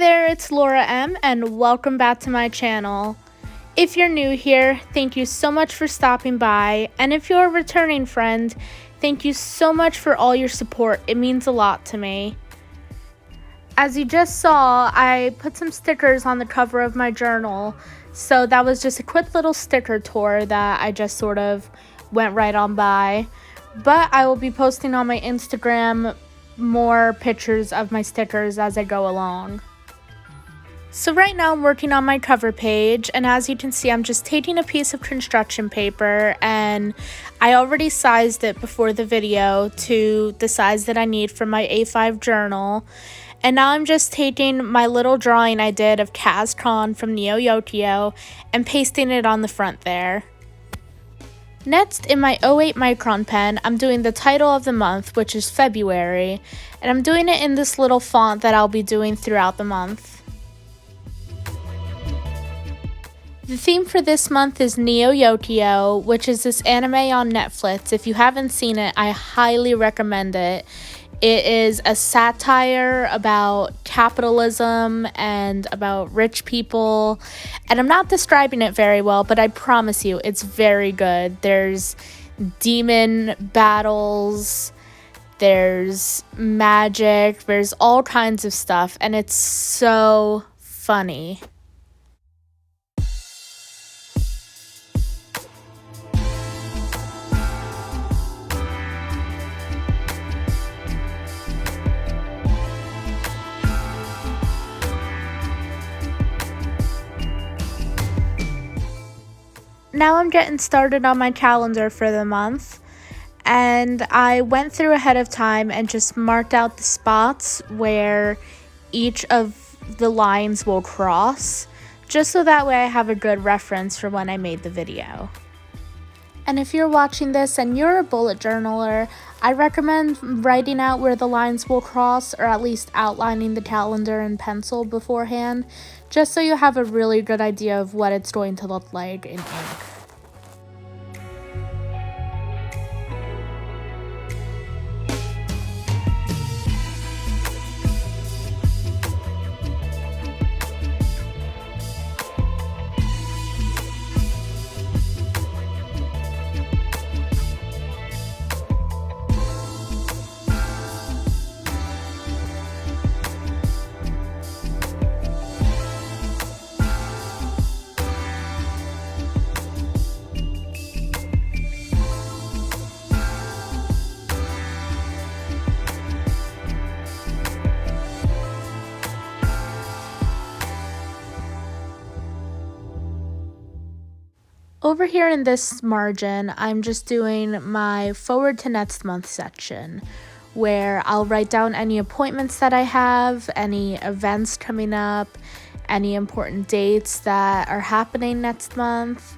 there, it's Laura M, and welcome back to my channel. If you're new here, thank you so much for stopping by, and if you're a returning friend, thank you so much for all your support. It means a lot to me. As you just saw, I put some stickers on the cover of my journal, so that was just a quick little sticker tour that I just sort of went right on by. But I will be posting on my Instagram more pictures of my stickers as I go along. So right now I'm working on my cover page, and as you can see, I'm just taking a piece of construction paper, and I already sized it before the video to the size that I need for my A5 journal. And now I'm just taking my little drawing I did of Kaz Khan from Yokio and pasting it on the front there. Next, in my 08 micron pen, I'm doing the title of the month, which is February, and I'm doing it in this little font that I'll be doing throughout the month. The theme for this month is Yokio, which is this anime on Netflix. If you haven't seen it, I highly recommend it. It is a satire about capitalism and about rich people, and I'm not describing it very well, but I promise you it's very good. There's demon battles, there's magic, there's all kinds of stuff, and it's so funny. Now I'm getting started on my calendar for the month, and I went through ahead of time and just marked out the spots where each of the lines will cross, just so that way I have a good reference for when I made the video. And if you're watching this and you're a bullet journaler, I recommend writing out where the lines will cross, or at least outlining the calendar in pencil beforehand, just so you have a really good idea of what it's going to look like in ink. Over here in this margin, I'm just doing my forward to next month section, where I'll write down any appointments that I have, any events coming up, any important dates that are happening next month,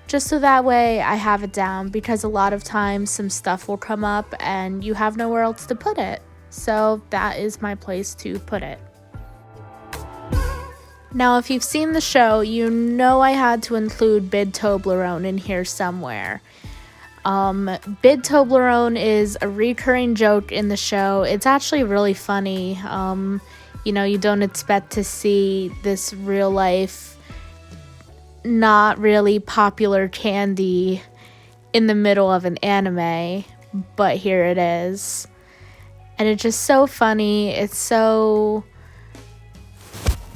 just so that way I have it down, because a lot of times some stuff will come up and you have nowhere else to put it. So that is my place to put it. Now, if you've seen the show, you know I had to include Bid Toblerone in here somewhere. Bid Toblerone is a recurring joke in the show. It's actually really funny. You know, you don't expect to see this real life, not really popular candy in the middle of an anime, but here it is. And it's just so funny. It's so...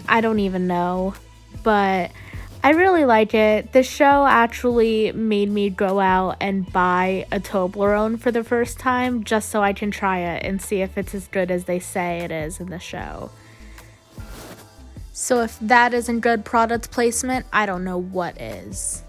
I don't even know, but I really like it. The show actually made me go out and buy a Toblerone for the first time, just so I can try it and see if it's as good as they say it is in the show. So if that isn't good product placement, I don't know what is.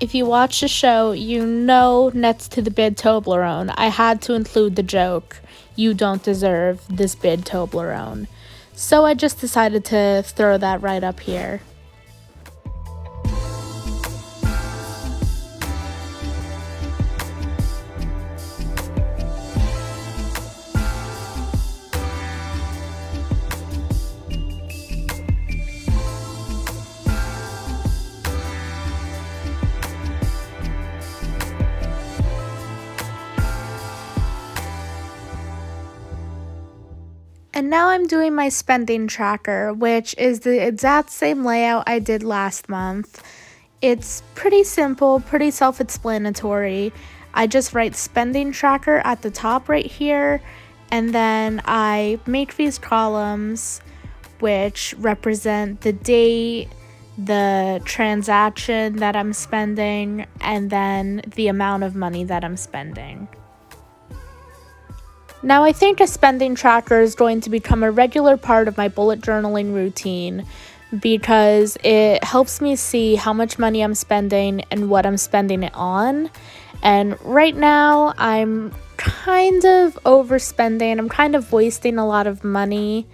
If you watch the show, you know next to the bid Toblerone, I had to include the joke, "You don't deserve this bid Toblerone." So I just decided to throw that right up here. And now I'm doing my spending tracker, which is the exact same layout I did last month. It's pretty simple, pretty self-explanatory. I just write spending tracker at the top right here, and then I make these columns which represent the date, the transaction that I'm spending, and then the amount of money that I'm spending. Now, I think a spending tracker is going to become a regular part of my bullet journaling routine because it helps me see how much money I'm spending and what I'm spending it on. And right now, I'm kind of overspending. I'm kind of wasting a lot of money.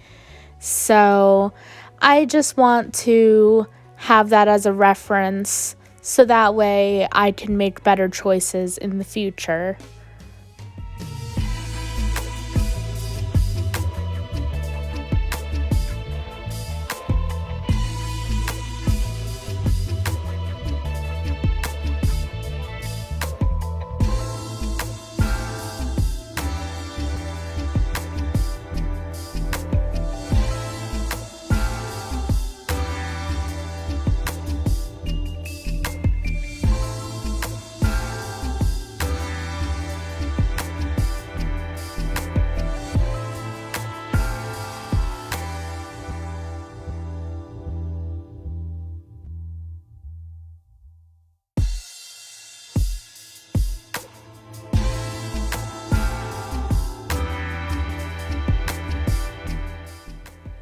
So I just want to have that as a reference so that way I can make better choices in the future.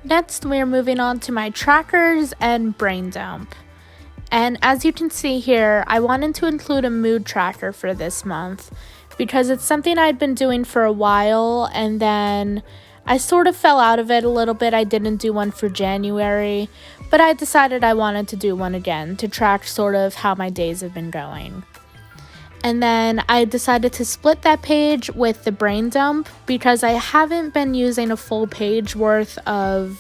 Next, we are moving on to my trackers and brain dump. And as you can see here, I wanted to include a mood tracker for this month because it's something I'd been doing for a while and then I sort of fell out of it a little bit. I didn't do one for January, but I decided I wanted to do one again to track sort of how my days have been going. And then I decided to split that page with the brain dump because I haven't been using a full page worth of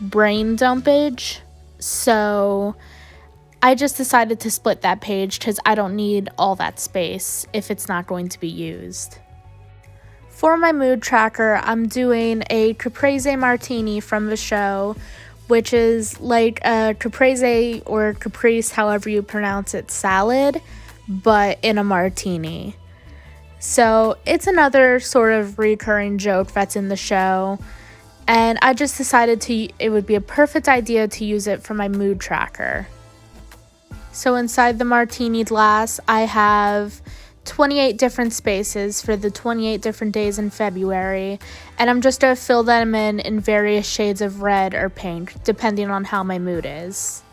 brain dumpage. So I just decided to split that page because I don't need all that space if it's not going to be used. For my mood tracker, I'm doing a caprese martini from the show, which is like a caprese or caprese, however you pronounce it, salad, but in a martini. So it's another sort of recurring joke that's in the show, and I just decided it would be a perfect idea to use it for my mood tracker. So inside the martini glass, I have 28 different spaces for the 28 different days in February, and I'm just going to fill them in various shades of red or pink, depending on how my mood is.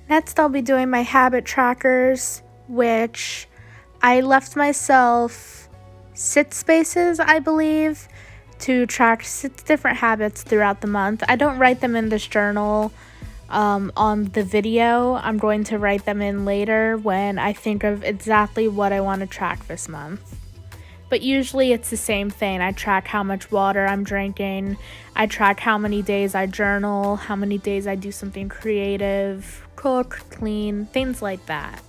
Next, I'll be doing my habit trackers, which I left myself 6 spaces, I believe, to track 6 different habits throughout the month. I don't write them in this journal on the video. I'm going to write them in later when I think of exactly what I want to track this month. but usually it's the same thing. I track how much water I'm drinking, I track how many days I journal, how many days I do something creative, cook, clean, things like that.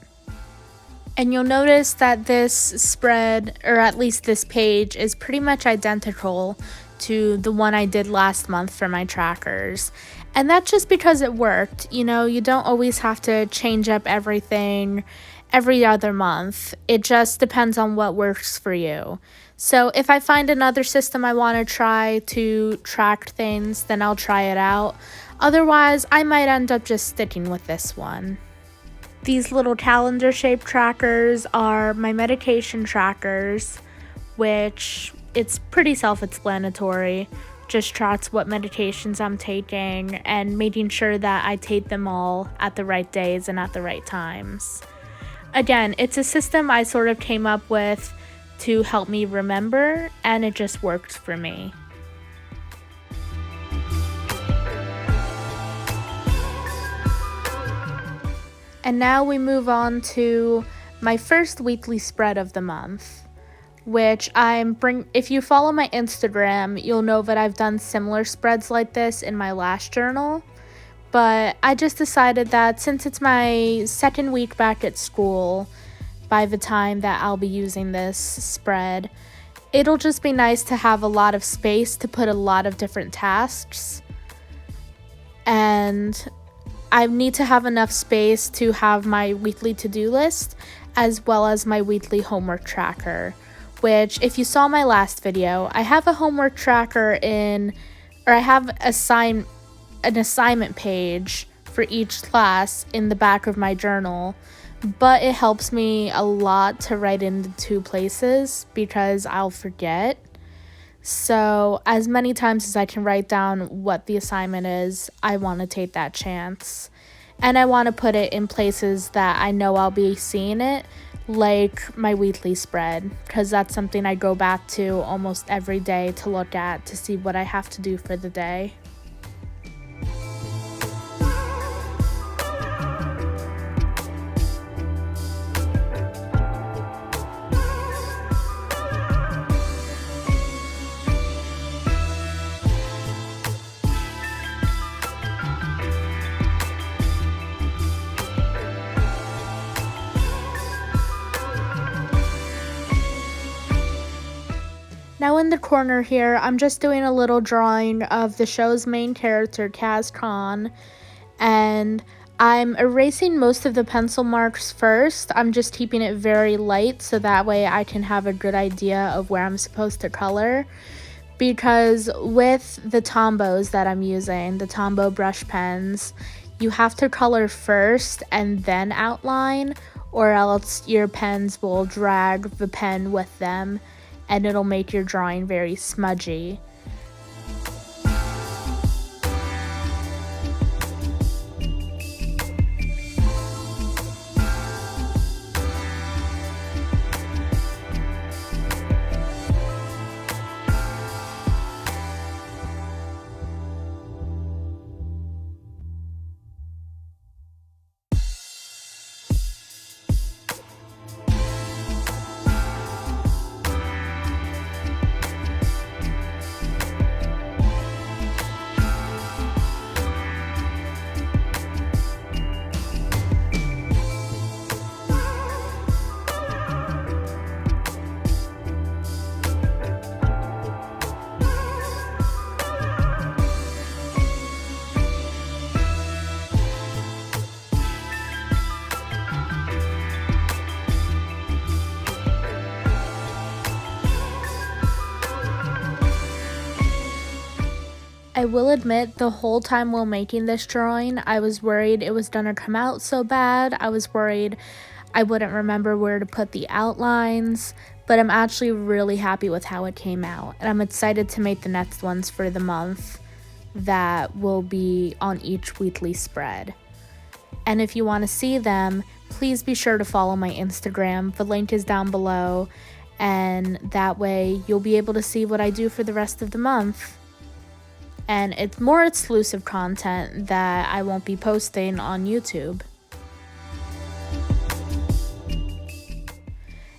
And you'll notice that this spread, or at least this page, is pretty much identical to the one I did last month for my trackers. And that's just because it worked. You know, you don't always have to change up everything every other month. It just depends on what works for you. So if I find another system I want to try to track things, then I'll try it out. Otherwise, I might end up just sticking with this one. These little calendar shaped trackers are my medication trackers, which it's pretty self-explanatory. Just tracks what medications I'm taking and making sure that I take them all at the right days and at the right times. Again, it's a system I sort of came up with to help me remember, and it just worked for me. And now we move on to my first weekly spread of the month, which if you follow my Instagram, you'll know that I've done similar spreads like this in my last journal. But I just decided that since it's my second week back at school, by the time that I'll be using this spread, it'll just be nice to have a lot of space to put a lot of different tasks. And I need to have enough space to have my weekly to-do list as well as my weekly homework tracker, which if you saw my last video, I have a homework tracker I have an assignment page for each class in the back of my journal, but it helps me a lot to write into 2 places because I'll forget. So as many times as I can write down what the assignment is, I want to take that chance. And I want to put it in places that I know I'll be seeing it, like my weekly spread, because that's something I go back to almost every day to look at to see what I have to do for the day. Now in the corner here, I'm just doing a little drawing of the show's main character, Kaz Khan, and I'm erasing most of the pencil marks first. I'm just keeping it very light so that way I can have a good idea of where I'm supposed to color, because with the Tombos that I'm using, the Tombow brush pens, you have to color first and then outline, or else your pens will drag the pen with them and it'll make your drawing very smudgy. I will admit, the whole time while making this drawing, I was worried it was gonna come out so bad. I was worried I wouldn't remember where to put the outlines, but I'm actually really happy with how it came out, and I'm excited to make the next ones for the month that will be on each weekly spread. And if you want to see them, please be sure to follow my Instagram. The link is down below, and that way you'll be able to see what I do for the rest of the month. And it's more exclusive content that I won't be posting on YouTube.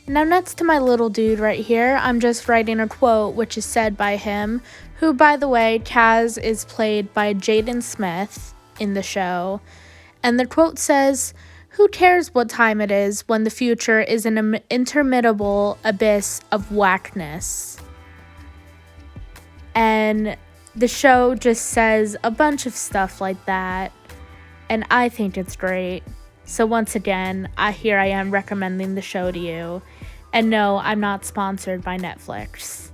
Now next to my little dude right here, I'm just writing a quote which is said by him, who, by the way, Kaz is played by Jaden Smith in the show. And the quote says, "Who cares what time it is when the future is an interminable abyss of whackness?" And the show just says a bunch of stuff like that, and I think it's great. So once again, here I am recommending the show to you. And no, I'm not sponsored by Netflix.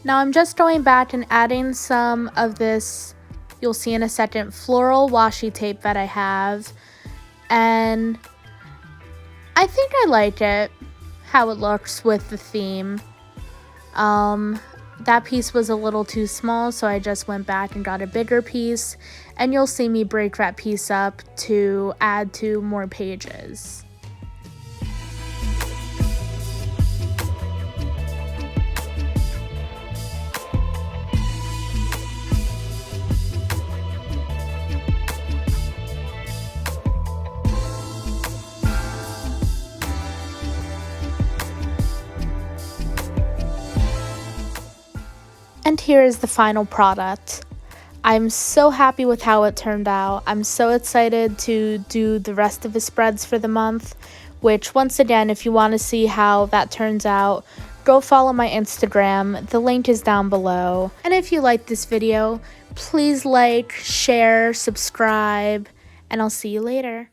Now I'm just going back and adding some of this, you'll see in a second, floral washi tape that I have. And I think I like it, how it looks with the theme. That piece was a little too small, so I just went back and got a bigger piece, and you'll see me break that piece up to add to more pages. And here is the final product. I'm so happy with how it turned out. I'm so excited to do the rest of the spreads for the month, which once again, if you want to see how that turns out, go follow my Instagram. The link is down below. And if you liked this video, please like, share, subscribe, and I'll see you later.